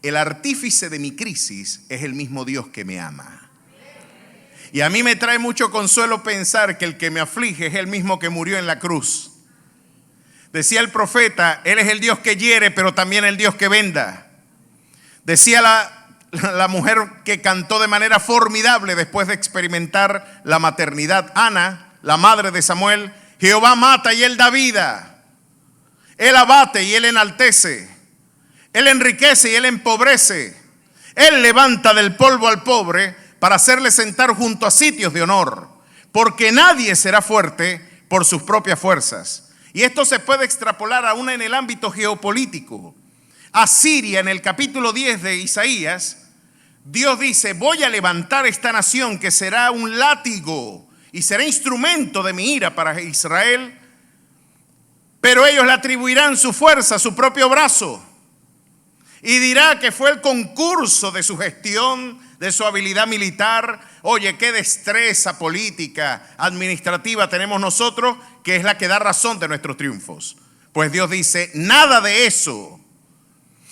el artífice de mi crisis es el mismo Dios que me ama. Y a mí me trae mucho consuelo pensar que el que me aflige es el mismo que murió en la cruz. Decía el profeta, Él es el Dios que hiere, pero también el Dios que venda. Decía la mujer que cantó de manera formidable después de experimentar la maternidad, Ana, la madre de Samuel: Jehová mata y Él da vida. Él abate y Él enaltece. Él enriquece y Él empobrece. Él levanta del polvo al pobre para hacerle sentar junto a sitios de honor, porque nadie será fuerte por sus propias fuerzas. Y esto se puede extrapolar aún en el ámbito geopolítico. Asiria, en el capítulo 10 de Isaías, Dios dice: voy a levantar esta nación que será un látigo y será instrumento de mi ira para Israel, pero ellos le atribuirán su fuerza a su propio brazo y dirá que fue el concurso de su gestión, de su habilidad militar. Oye, qué destreza política, administrativa tenemos nosotros, que es la que da razón de nuestros triunfos. Pues Dios dice: nada de eso.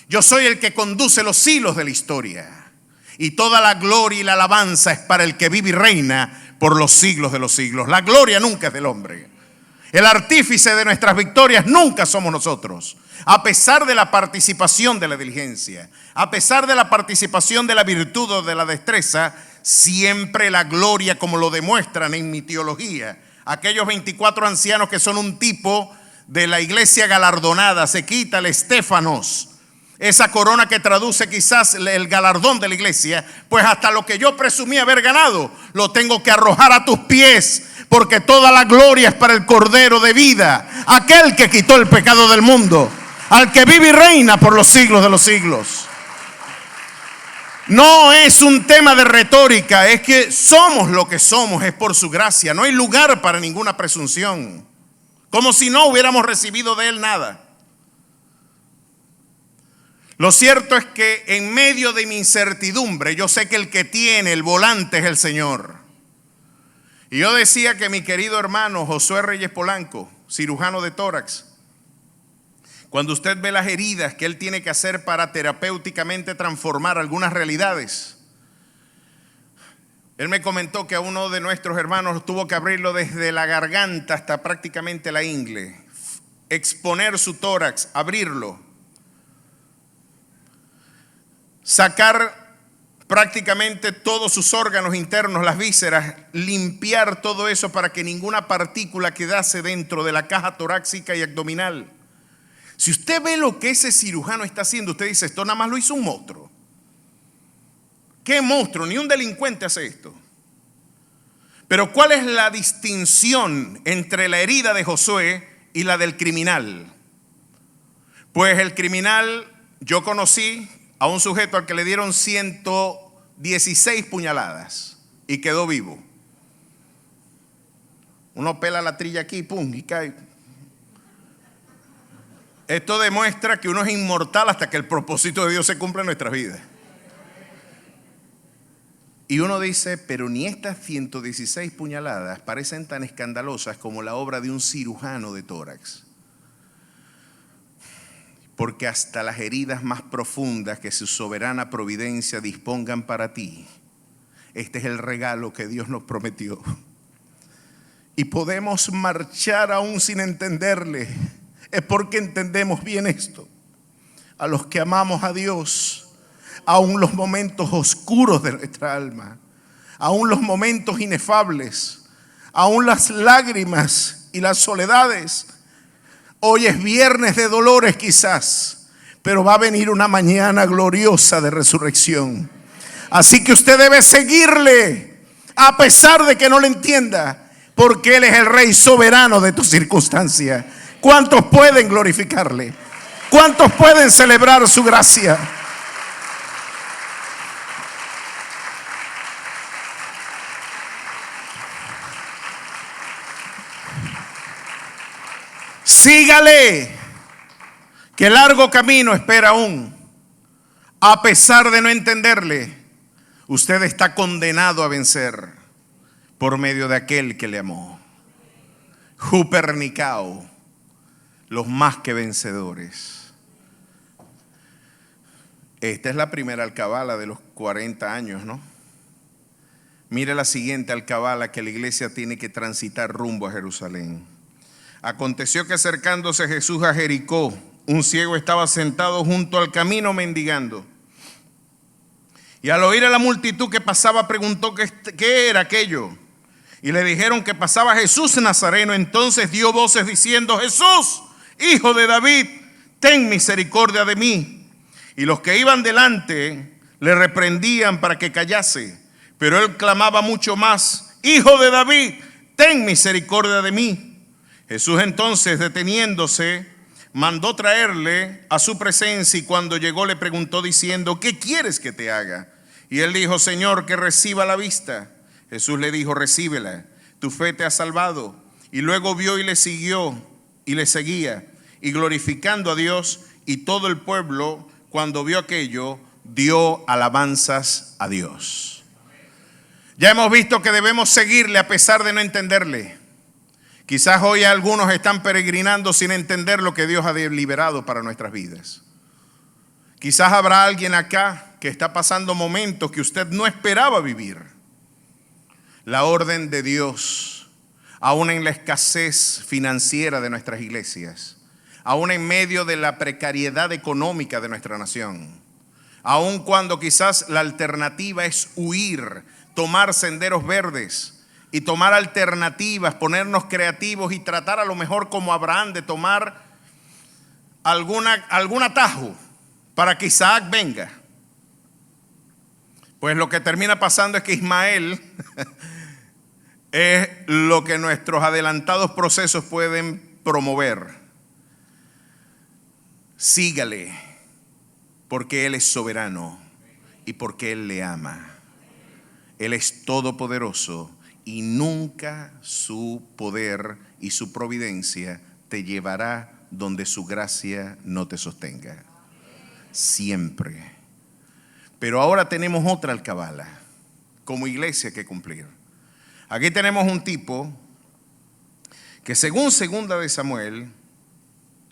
Yo soy el que conduce los hilos de la historia, y toda la gloria y la alabanza es para el que vive y reina por los siglos de los siglos. La gloria nunca es del hombre. El artífice de nuestras victorias nunca somos nosotros. A pesar de la participación de la diligencia, a pesar de la participación de la virtud o de la destreza, siempre la gloria, como lo demuestran en mi teología, aquellos 24 ancianos que son un tipo de la iglesia galardonada, se quita el estéfanos, esa corona que traduce quizás el galardón de la iglesia, pues hasta lo que yo presumí haber ganado, lo tengo que arrojar a tus pies, porque toda la gloria es para el Cordero de vida, aquel que quitó el pecado del mundo, al que vive y reina por los siglos de los siglos. No es un tema de retórica, es que somos lo que somos, es por su gracia. No hay lugar para ninguna presunción, como si no hubiéramos recibido de Él nada. Lo cierto es que en medio de mi incertidumbre, yo sé que el que tiene el volante es el Señor. Y yo decía que mi querido hermano Josué Reyes Polanco, cirujano de tórax, cuando usted ve las heridas que él tiene que hacer para terapéuticamente transformar algunas realidades, él me comentó que a uno de nuestros hermanos tuvo que abrirlo desde la garganta hasta prácticamente la ingle, exponer su tórax, abrirlo, sacar prácticamente todos sus órganos internos, las vísceras, limpiar todo eso para que ninguna partícula quedase dentro de la caja torácica y abdominal. Si usted ve lo que ese cirujano está haciendo, usted dice: esto nada más lo hizo un monstruo. ¿Qué monstruo? Ni un delincuente hace esto. Pero ¿cuál es la distinción entre la herida de Josué y la del criminal? Pues el criminal, yo conocí a un sujeto al que le dieron 116 puñaladas y quedó vivo. Uno pela la trilla aquí, pum, y cae. Esto demuestra que uno es inmortal hasta que el propósito de Dios se cumpla en nuestras vidas. Y uno dice: pero ni estas 116 puñaladas parecen tan escandalosas como la obra de un cirujano de tórax. porque hasta las heridas más profundas que su soberana providencia dispongan para ti. Este es el regalo que Dios nos prometió. Y podemos marchar aún sin entenderle. Es porque entendemos bien esto. A los que amamos a Dios, aún los momentos oscuros de nuestra alma, aún los momentos inefables, aún las lágrimas y las soledades. Hoy es viernes de dolores quizás, pero va a venir una mañana gloriosa de resurrección. Así que usted debe seguirle a pesar de que no le entienda, porque Él es el Rey soberano de tu circunstancia. ¿Cuántos pueden glorificarle? ¿Cuántos pueden celebrar su gracia? Sígale, que largo camino espera aún. A pesar de no entenderle, usted está condenado a vencer por medio de aquel que le amó. Jupernicao, los más que vencedores. Esta es la primera alcabala de los 40 años, ¿no? Mire la siguiente alcabala que la iglesia tiene que transitar rumbo a Jerusalén. Aconteció que acercándose Jesús a Jericó, un ciego estaba sentado junto al camino mendigando. Y al oír a la multitud que pasaba, preguntó qué era aquello. Y le dijeron que pasaba Jesús Nazareno. Entonces dio voces diciendo: Jesús, Hijo de David, ten misericordia de mí. Y los que iban delante le reprendían para que callase. Pero él clamaba mucho más: Hijo de David, ten misericordia de mí. Jesús entonces, deteniéndose, mandó traerle a su presencia, y cuando llegó le preguntó diciendo: ¿qué quieres que te haga? Y él dijo: Señor, que reciba la vista. Jesús le dijo: recíbela, tu fe te ha salvado. Y luego vio y le siguió y le seguía, y glorificando a Dios. Y todo el pueblo, cuando vio aquello, dio alabanzas a Dios. Ya hemos visto que debemos seguirle a pesar de no entenderle. Quizás hoy algunos están peregrinando sin entender lo que Dios ha deliberado para nuestras vidas. Quizás habrá alguien acá que está pasando momentos que usted no esperaba vivir. La orden de Dios, aún en la escasez financiera de nuestras iglesias, aún en medio de la precariedad económica de nuestra nación, aún cuando quizás la alternativa es huir, tomar senderos verdes y tomar alternativas, ponernos creativos y tratar a lo mejor como Abraham de tomar algún atajo para que Isaac venga. Pues lo que termina pasando es que Ismael es lo que nuestros adelantados procesos pueden promover. Sígale, porque Él es soberano y porque Él le ama. Él es todopoderoso. Y nunca su poder y su providencia te llevará donde su gracia no te sostenga. Siempre. Pero ahora tenemos otra alcabala como iglesia que cumplir. Aquí tenemos un tipo que, según Segunda de Samuel,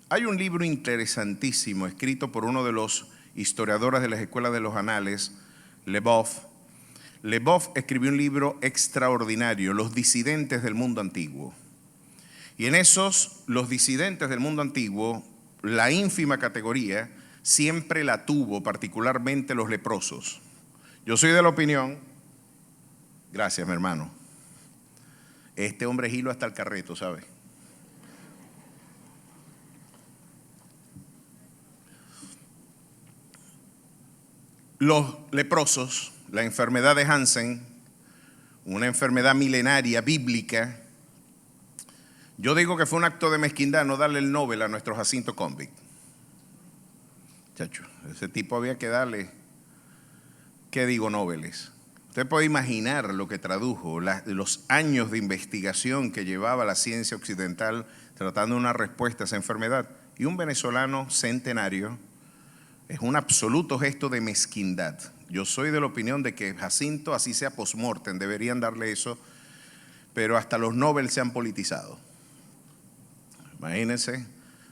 hay un libro interesantísimo escrito por uno de los historiadores de las escuelas de los anales, Leboeuf. Leboeuf escribió un libro extraordinario, Los disidentes del mundo antiguo. Y en esos, los disidentes del mundo antiguo, la ínfima categoría siempre la tuvo, particularmente los leprosos. Yo soy de la opinión, gracias mi hermano, este hombre gilo hasta el carreto, ¿sabe? Los leprosos, la enfermedad de Hansen, una enfermedad milenaria, bíblica. Yo digo que fue un acto de mezquindad no darle el Nobel a nuestro Jacinto Convict. Chacho, ese tipo había que darle, ¿qué digo Nobeles? Usted puede imaginar lo que tradujo, los años de investigación que llevaba la ciencia occidental tratando una respuesta a esa enfermedad. Y un venezolano centenario, es un absoluto gesto de mezquindad. Yo soy de la opinión de que Jacinto, así sea post-mortem, deberían darle eso, pero hasta los Nobel se han politizado. Imagínense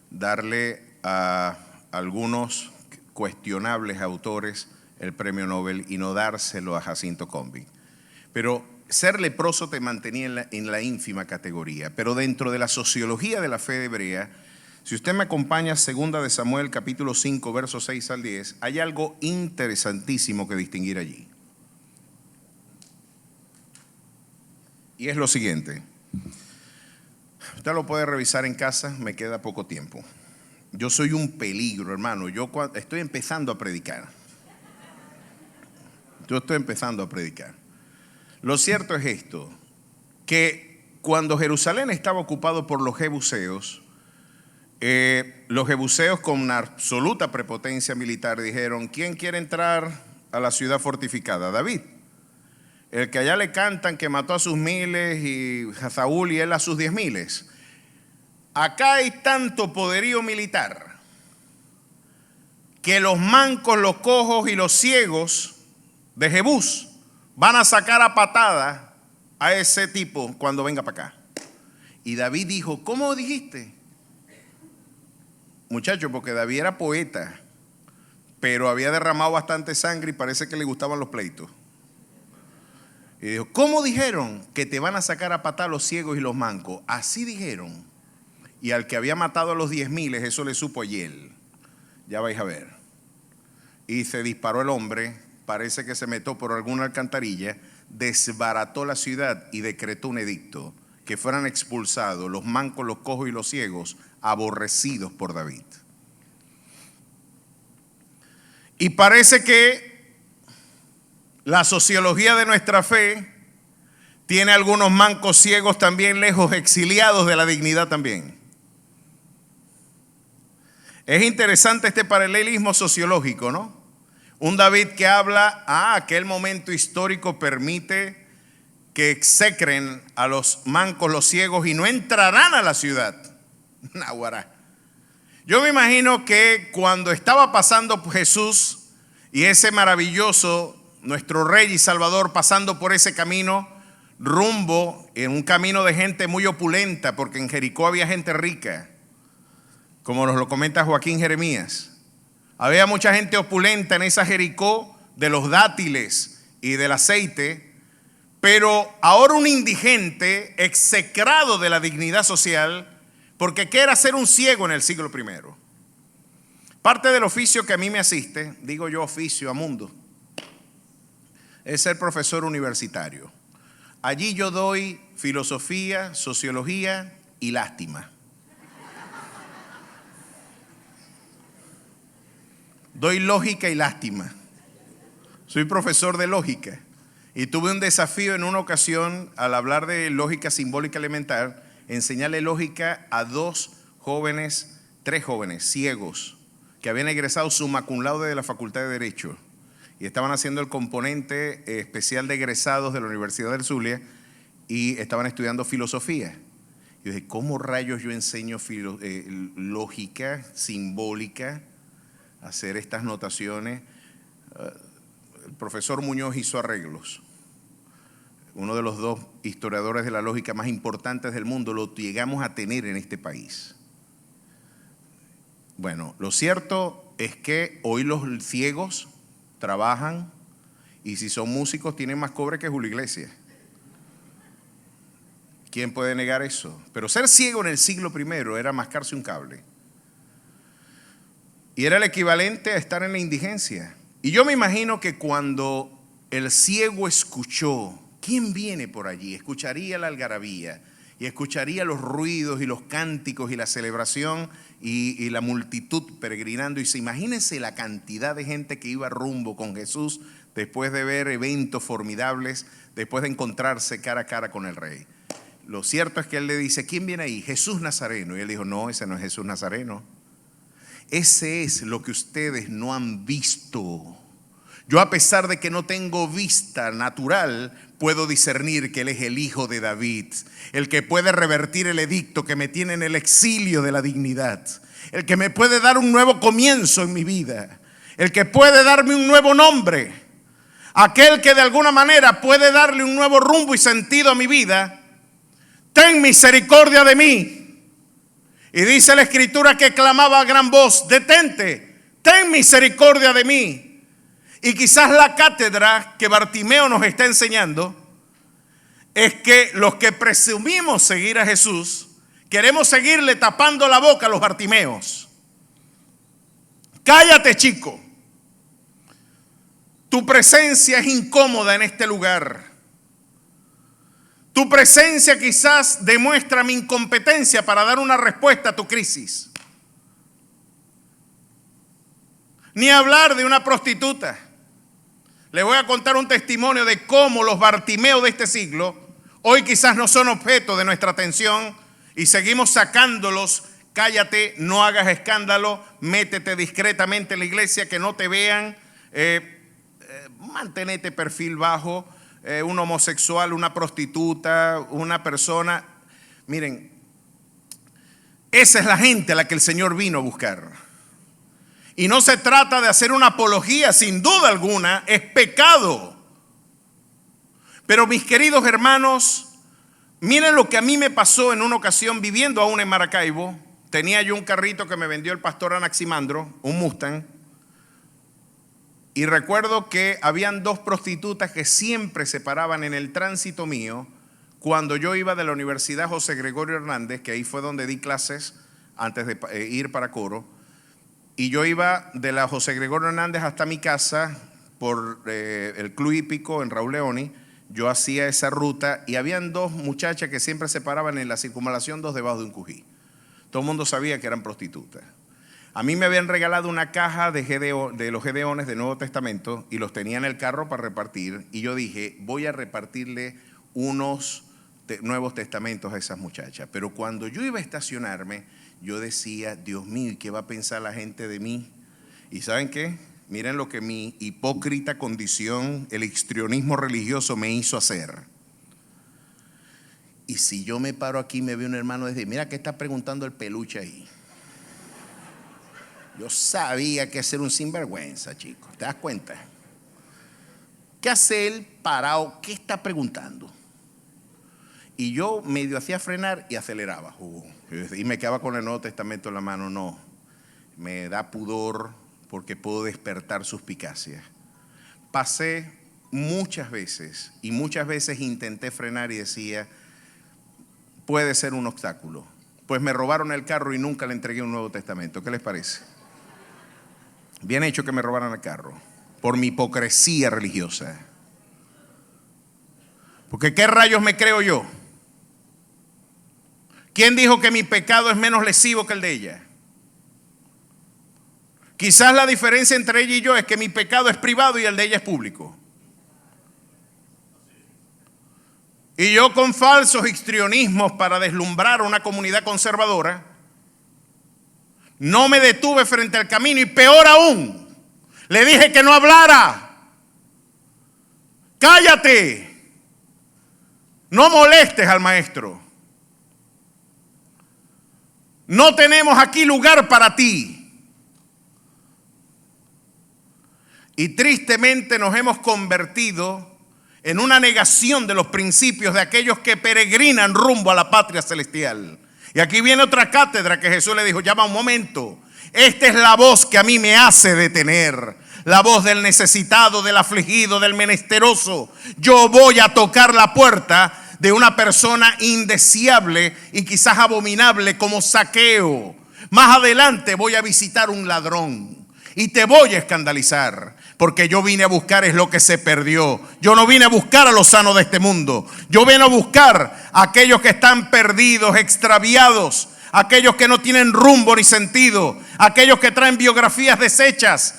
darle a algunos cuestionables autores el premio Nobel y no dárselo a Jacinto Combing. Pero ser leproso te mantenía en la ínfima categoría. Pero dentro de la sociología de la fe hebrea, si usted me acompaña a 2 de Samuel, capítulo 5, versos 6 al 10, hay algo interesantísimo que distinguir allí. Y es lo siguiente. Usted lo puede revisar en casa, me queda poco tiempo. Yo soy un peligro, hermano. Yo estoy empezando a predicar. Lo cierto es esto, que cuando Jerusalén estaba ocupado por los jebuseos con absoluta prepotencia militar dijeron: ¿quién quiere entrar a la ciudad fortificada? David. El que allá le cantan que mató a sus miles y a Saúl y él a sus 10,000. Acá hay tanto poderío militar que los mancos, los cojos y los ciegos de Jebús van a sacar a patada a ese tipo cuando venga para acá. Y David dijo: ¿cómo dijiste? Muchacho, porque David era poeta, pero había derramado bastante sangre y parece que le gustaban los pleitos. Y dijo: ¿cómo dijeron que te van a sacar a patada los ciegos y los mancos? Así dijeron. Y al que había matado a los 10,000, eso le supo Hiel. Ya vais a ver. Y se disparó el hombre, parece que se metió por alguna alcantarilla, desbarató la ciudad y decretó un edicto que fueran expulsados los mancos, los cojos y los ciegos, aborrecidos por David. Y parece que la sociología de nuestra fe tiene algunos mancos ciegos también lejos, exiliados de la dignidad también. Es interesante este paralelismo sociológico, ¿no? Un David que habla, aquel momento histórico permite que execren a los mancos, los ciegos, y no entrarán a la ciudad. Naguará. Yo me imagino que cuando estaba pasando Jesús y ese maravilloso, nuestro Rey y Salvador, pasando por ese camino, rumbo en un camino de gente muy opulenta, porque en Jericó había gente rica, como nos lo comenta Joaquín Jeremías. Había mucha gente opulenta en esa Jericó de los dátiles y del aceite, pero ahora un indigente execrado de la dignidad social, porque ¿qué era ser un ciego en el siglo I? Parte del oficio que a mí me asiste, digo yo oficio a mundo, es ser profesor universitario. Allí yo doy filosofía, sociología y lástima. Doy lógica y lástima. Soy profesor de lógica y tuve un desafío en una ocasión al hablar de lógica simbólica elemental, enseñarle lógica a 3 jóvenes ciegos que habían egresado summa cum laude de la Facultad de Derecho y estaban haciendo el componente especial de egresados de la Universidad del Zulia y estaban estudiando filosofía. Y dije: ¿cómo rayos yo enseño lógica simbólica? Hacer estas notaciones. El profesor Muñoz hizo arreglos. Uno de los 2 historiadores de la lógica más importantes del mundo, lo llegamos a tener en este país. Bueno, lo cierto es que hoy los ciegos trabajan y si son músicos tienen más cobre que Julio Iglesias. ¿Quién puede negar eso? Pero ser ciego en el siglo I era mascarse un cable. Y era el equivalente a estar en la indigencia. Y yo me imagino que cuando el ciego escuchó, ¿quién viene por allí? Escucharía la algarabía y escucharía los ruidos y los cánticos y la celebración y la multitud peregrinando. Y imagínense la cantidad de gente que iba rumbo con Jesús después de ver eventos formidables, después de encontrarse cara a cara con el Rey. Lo cierto es que él le dice: ¿quién viene ahí? Jesús Nazareno. Y él dijo: no, ese no es Jesús Nazareno. Ese es lo que ustedes no han visto. Yo, a pesar de que no tengo vista natural, puedo discernir que Él es el Hijo de David, el que puede revertir el edicto que me tiene en el exilio de la dignidad, el que me puede dar un nuevo comienzo en mi vida, el que puede darme un nuevo nombre, aquel que de alguna manera puede darle un nuevo rumbo y sentido a mi vida. Ten misericordia de mí. Y dice la Escritura que clamaba a gran voz: detente, ten misericordia de mí. Y quizás la cátedra que Bartimeo nos está enseñando es que los que presumimos seguir a Jesús, queremos seguirle tapando la boca a los Bartimeos. Cállate, chico. Tu presencia es incómoda en este lugar. Tu presencia quizás demuestra mi incompetencia para dar una respuesta a tu crisis. Ni hablar de una prostituta. Les voy a contar un testimonio de cómo los Bartimeos de este siglo hoy quizás no son objeto de nuestra atención y seguimos sacándolos. Cállate, no hagas escándalo, métete discretamente en la iglesia, que no te vean, mantenete perfil bajo, un homosexual, una prostituta, una persona. Miren, esa es la gente a la que el Señor vino a buscar. Y no se trata de hacer una apología, sin duda alguna, es pecado. Pero mis queridos hermanos, miren lo que a mí me pasó en una ocasión viviendo aún en Maracaibo. Tenía yo un carrito que me vendió el pastor Anaximandro, un Mustang. Y recuerdo que habían dos prostitutas que siempre se paraban en el tránsito mío cuando yo iba de la Universidad José Gregorio Hernández, que ahí fue donde di clases antes de ir para Coro. Y yo iba de la José Gregorio Hernández hasta mi casa por el Club Hípico en Raúl Leoni. Yo hacía esa ruta y habían dos muchachas que siempre se paraban en la circunvalación 2 debajo de un cují. Todo el mundo sabía que eran prostitutas. A mí me habían regalado una caja de los Gedeones del Nuevo Testamento y los tenía en el carro para repartir. Y yo dije, voy a repartirle unos Nuevos Testamentos a esas muchachas. Pero cuando yo iba a estacionarme, yo decía, Dios mío, ¿y qué va a pensar la gente de mí? ¿Y saben qué? Miren lo que mi hipócrita condición, el histrionismo religioso me hizo hacer. Y si yo me paro aquí y me ve un hermano y dice, mira, ¿qué está preguntando el peluche ahí? Yo sabía que ser un sinvergüenza, chicos. ¿Te das cuenta? ¿Qué hace él parado? ¿Qué está preguntando? Y yo medio hacía frenar y aceleraba. Y me quedaba con el Nuevo Testamento en la mano. No, me da pudor porque puedo despertar suspicacia. Pasé muchas veces y muchas veces intenté frenar y decía, puede ser un obstáculo. Pues me robaron el carro y nunca le entregué un Nuevo Testamento. ¿Qué les parece? Bien hecho que me robaran el carro por mi hipocresía religiosa. Porque ¿qué rayos me creo yo? ¿Quién dijo que mi pecado es menos lesivo que el de ella? Quizás la diferencia entre ella y yo es que mi pecado es privado y el de ella es público. Y yo, con falsos histrionismos para deslumbrar a una comunidad conservadora, no me detuve frente al camino y peor aún, le dije que no hablara. Cállate, no molestes al maestro. No tenemos aquí lugar para ti. Y tristemente nos hemos convertido en una negación de los principios de aquellos que peregrinan rumbo a la patria celestial. Y aquí viene otra cátedra que Jesús le dijo, llama un momento, esta es la voz que a mí me hace detener, la voz del necesitado, del afligido, del menesteroso. Yo voy a tocar la puerta de una persona indeseable y quizás abominable como Zaqueo. Más adelante voy a visitar un ladrón y te voy a escandalizar. Porque yo vine a buscar es lo que se perdió. Yo no vine a buscar a los sanos de este mundo. Yo vine a buscar a aquellos que están perdidos, extraviados, aquellos que no tienen rumbo ni sentido, aquellos que traen biografías deshechas.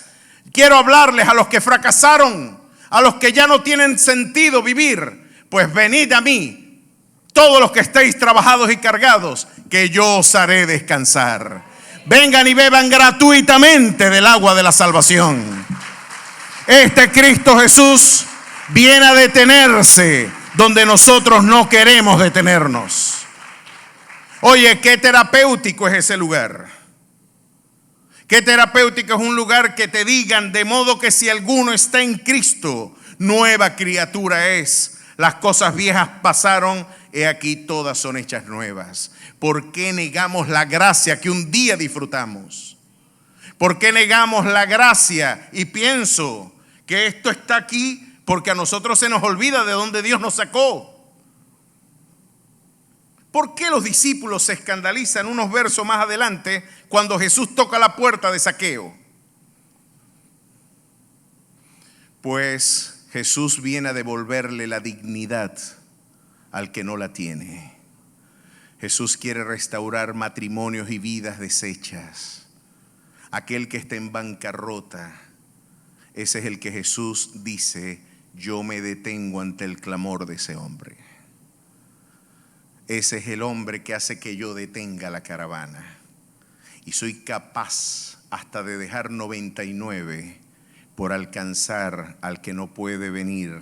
Quiero hablarles a los que fracasaron, a los que ya no tienen sentido vivir. Pues venid a mí, todos los que estéis trabajados y cargados, que yo os haré descansar. Vengan y beban gratuitamente del agua de la salvación. Este Cristo Jesús viene a detenerse donde nosotros no queremos detenernos. Oye, qué terapéutico es ese lugar. Qué terapéutico es un lugar que te digan, de modo que si alguno está en Cristo, nueva criatura es. Las cosas viejas pasaron he aquí todas son hechas nuevas. ¿Por qué negamos la gracia que un día disfrutamos? ¿Por qué negamos la gracia? Y pienso que esto está aquí porque a nosotros se nos olvida de dónde Dios nos sacó. ¿Por qué los discípulos se escandalizan unos versos más adelante cuando Jesús toca la puerta de Zaqueo? Pues Jesús viene a devolverle la dignidad al que no la tiene. Jesús quiere restaurar matrimonios y vidas deshechas. Aquel que está en bancarrota, ese es el que Jesús dice: yo me detengo ante el clamor de ese hombre. Ese es el hombre que hace que yo detenga la caravana. Y soy capaz hasta de dejar 99 por alcanzar al que no puede venir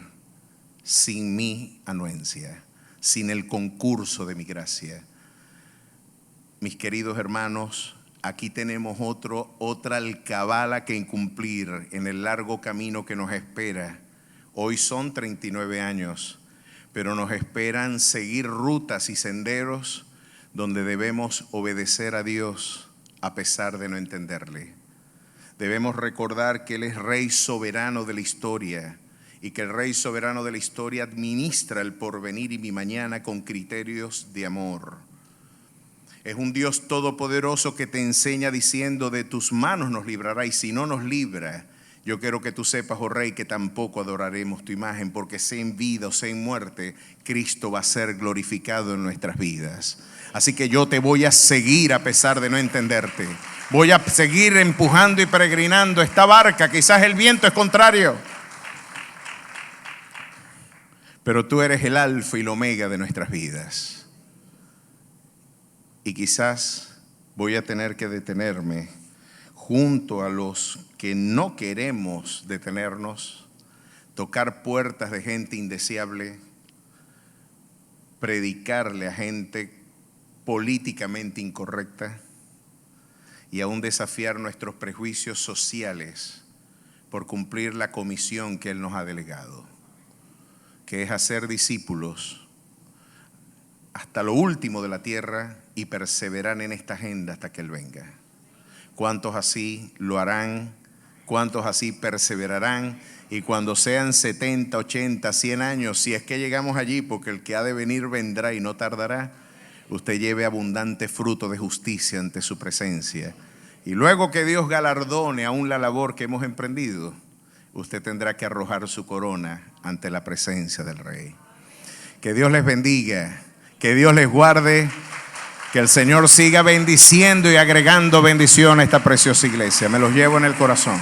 sin mi anuencia, sin el concurso de mi gracia. Mis queridos hermanos, aquí tenemos otra alcabala que incumplir en el largo camino que nos espera. Hoy son 39 años, pero nos esperan seguir rutas y senderos donde debemos obedecer a Dios a pesar de no entenderle. Debemos recordar que Él es Rey soberano de la historia y que el Rey soberano de la historia administra el porvenir y mi mañana con criterios de amor. Es un Dios todopoderoso que te enseña diciendo: de tus manos nos librará, y si no nos libra, yo quiero que tú sepas, oh Rey, que tampoco adoraremos tu imagen, porque sea en vida o sea en muerte, Cristo va a ser glorificado en nuestras vidas. Así que yo te voy a seguir a pesar de no entenderte. Voy a seguir empujando y peregrinando esta barca. Quizás el viento es contrario, pero tú eres el alfa y el omega de nuestras vidas. Y quizás voy a tener que detenerme junto a los que no queremos detenernos, tocar puertas de gente indeseable, predicarle a gente políticamente incorrecta y aún desafiar nuestros prejuicios sociales por cumplir la comisión que Él nos ha delegado, que es hacer discípulos hasta lo último de la tierra y perseverar en esta agenda hasta que Él venga. ¿Cuántos así lo harán? ¿Cuántos así perseverarán? Y cuando sean 70, 80, 100 años, si es que llegamos allí, porque el que ha de venir vendrá y no tardará, usted lleve abundante fruto de justicia ante su presencia. Y luego que Dios galardone aún la labor que hemos emprendido, usted tendrá que arrojar su corona ante la presencia del Rey. Que Dios les bendiga, que Dios les guarde. Que el Señor siga bendiciendo y agregando bendición a esta preciosa iglesia. Me los llevo en el corazón.